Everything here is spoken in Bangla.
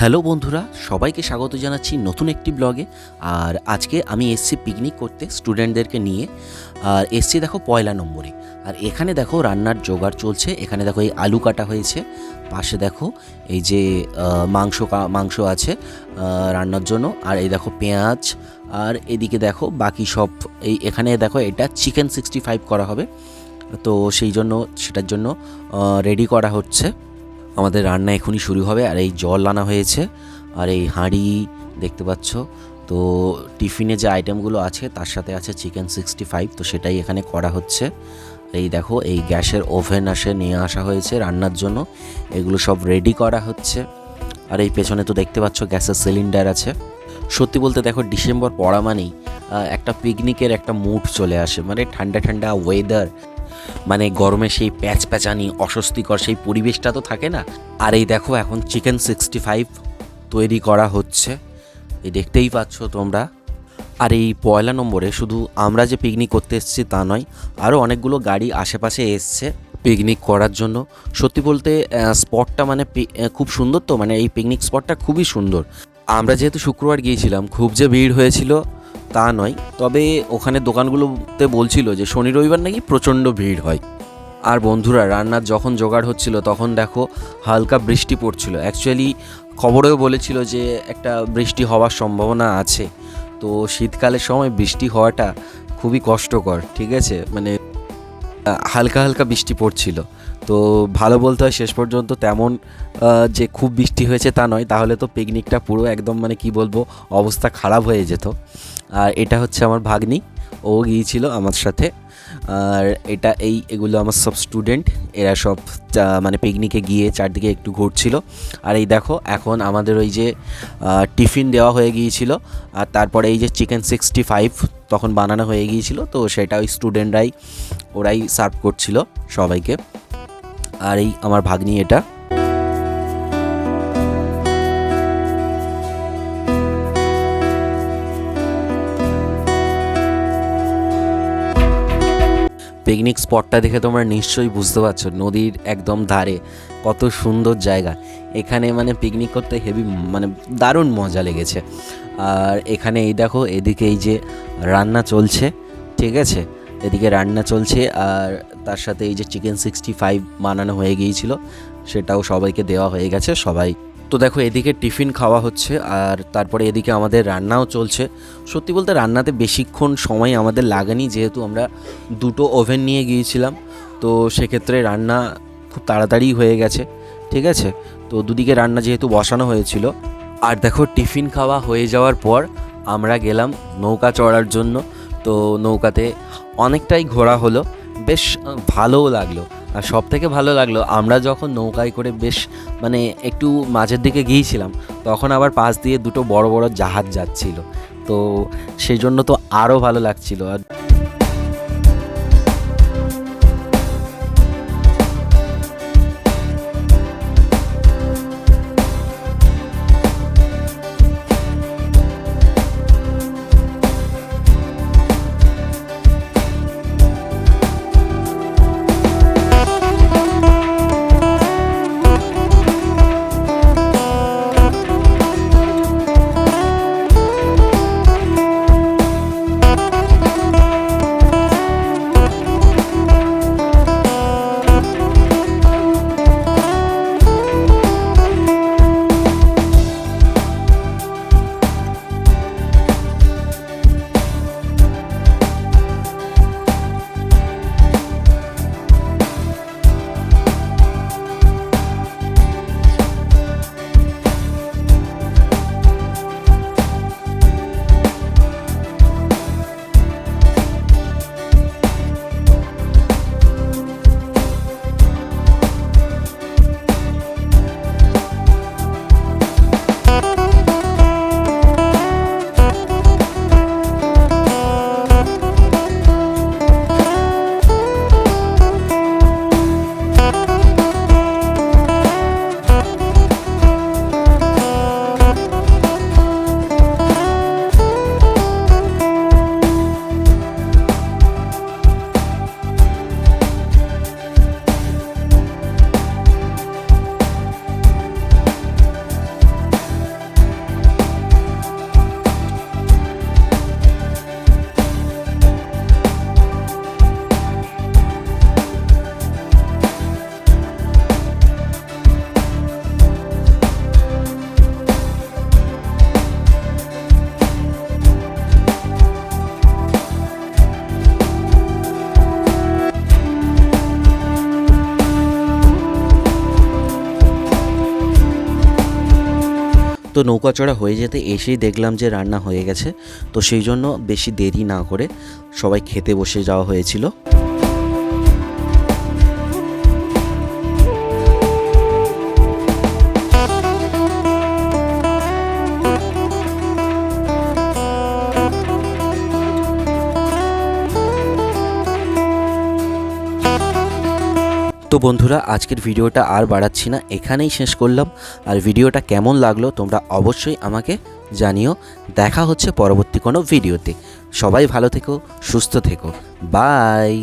হ্যালো বন্ধুরা, সবাইকে স্বাগত জানাচ্ছি নতুন একটি ব্লগে। আর আজকে আমি এসছি পিকনিক করতে স্টুডেন্টদেরকে নিয়ে। আর এসছি দেখো 1 নম্বরে। আর এখানে দেখো রান্নার জোগাড় চলছে। এখানে দেখো এই আলু কাটা হয়েছে, পাশে দেখো এই যে মাংস আছে রান্নার জন্য। আর এই দেখো পেঁয়াজ, আর এদিকে দেখো বাকি সব। এখানে দেখো এটা চিকেন 65 করা হবে, তো সেটার জন্য রেডি করা হচ্ছে। আমাদের রান্না এখনই শুরু হবে। আর এই জল আনা হয়েছে, আর এই হাঁড়ি দেখতে পাচ্ছ। তো টিফিনে যে আইটেমগুলো আছে তার সাথে আছে চিকেন 65, তো সেটাই এখানে করা হচ্ছে। এই দেখো এই গ্যাসের ওভেন নিয়ে আসা হয়েছে রান্নার জন্য, এগুলো সব রেডি করা হচ্ছে। আর এই পেছনে তো দেখতে পাচ্ছ গ্যাসের সিলিন্ডার আছে। সত্যি বলতে দেখো ডিসেম্বর পড়া মানেই একটা পিকনিকের একটা মুড চলে আসে, মানে ঠান্ডা ঠান্ডা ওয়েদার, মানে গরমে সেই প্যাচপ্যাচানি অস্বস্তিকর সেই পরিবেশটা তো থাকে না। আর এই দেখো এখন চিকেন 65 তৈরি করা হচ্ছে, এই দেখতেই পাচ্ছ তোমরা। আর এই 1 নম্বরে শুধু আমরা যে পিকনিক করতে এসেছি তা নয়, আরও অনেকগুলো গাড়ি আশেপাশে এসছে পিকনিক করার জন্য। সত্যি বলতে স্পটটা মানে খুব সুন্দর, তো মানে এই পিকনিক স্পটটা খুবই সুন্দর। আমরা যেহেতু শুক্রবার গিয়েছিলাম, খুব যে ভিড় হয়েছিল তা নয়, তবে ওখানে দোকানগুলোতে বলছিল যে শনি রবিবার নাকি প্রচণ্ড ভিড় হয়। আর বন্ধুরা, রান্নার যখন জোগাড় হচ্ছিল তখন দেখো হালকা বৃষ্টি পড়ছিল। অ্যাকচুয়ালি খবরেও বলেছিল যে একটা বৃষ্টি হওয়ার সম্ভাবনা আছে। তো শীতকালের সময় বৃষ্টি হওয়াটা খুবই কষ্টকর, ঠিক আছে, মানে হালকা হালকা বৃষ্টি পড়ছিল। তো ভালো বলতে হয় শেষ পর্যন্ত তেমন যে খুব বৃষ্টি হয়েছে তা নয়, তাহলে তো পিকনিকটা পুরো একদম মানে কি বলবো অবস্থা খারাপ হয়ে যেত। আর এটা হচ্ছে আমার ভাগ্নি, ও গিয়েছিল আমার সাথে। আর এগুলো আমার সব স্টুডেন্ট, এরা সব মানে পিকনিকে গিয়ে চারদিকে একটু ঘুরছিল। আর এই দেখো এখন আমাদের ওই যে টিফিন দেওয়া হয়ে গিয়েছিল, আর তারপরে এই যে চিকেন 65 তখন বানানো হয়ে গিয়েছিল, তো সেটা ওই ওরাই সার্ভ করছিল সবাইকে। আর এই আমার ভাগ্নি এটা। পিকনিক স্পটটা দেখে তোমরা নিশ্চয়ই বুঝতে পারছো, নদীর একদম ধারে কত সুন্দর জায়গা। এখানে মানে পিকনিক করতে হেভি মানে দারুণ মজা লেগেছে। আর এখানে এই দেখো এদিকে এই যে রান্না চলছে, ঠিক আছে, এদিকে রান্না চলছে। আর তার সাথে এই যে চিকেন 65 বানানো হয়ে গিয়েছিল, সেটাও সবাইকে দেওয়া হয়ে গেছে সবাই। তো দেখো এদিকে টিফিন খাওয়া হচ্ছে, আর তারপরে এদিকে আমাদের রান্নাও চলছে। সত্যি বলতে রান্নাতে বেশিক্ষণ সময় আমাদের লাগেনি, যেহেতু আমরা 2টো ওভেন নিয়ে গিয়েছিলাম। তো সেক্ষেত্রে রান্না খুব তাড়াতাড়ি হয়ে গেছে, ঠিক আছে। তো দুদিকে রান্না যেহেতু বসানো হয়েছিল। আর দেখো টিফিন খাওয়া হয়ে যাওয়ার পর আমরা গেলাম নৌকা চড়ার জন্য। তো নৌকাতে অনেকটাই ঘোরা হলো, বেশ ভালোও লাগলো। আর সব থেকে ভালো লাগলো আমরা যখন নৌকায় করে বেশ মানে একটু মাঝের দিকে গিয়েছিলাম, তখন আবার পাশ দিয়ে 2টো বড় বড় জাহাজ যাচ্ছিল, তো সেই জন্য তো আরও ভালো লাগছিল। আর তো নৌকা চড়া হয়ে যেতে এসেই দেখলাম যে রান্না হয়ে গেছে, তো সেই জন্য বেশি দেরি না করে সবাই খেতে বসে যাওয়া হয়েছিল। তো বন্ধুরা, আজকের ভিডিওটা আর বাড়াচ্ছি না, এখানেই শেষ করলাম। আর ভিডিওটা কেমন লাগলো তোমরা অবশ্যই আমাকে জানিও। দেখা হচ্ছে পরবর্তী কোনো ভিডিওতে। সবাই ভালো থেকো, সুস্থ থেকো, বাই।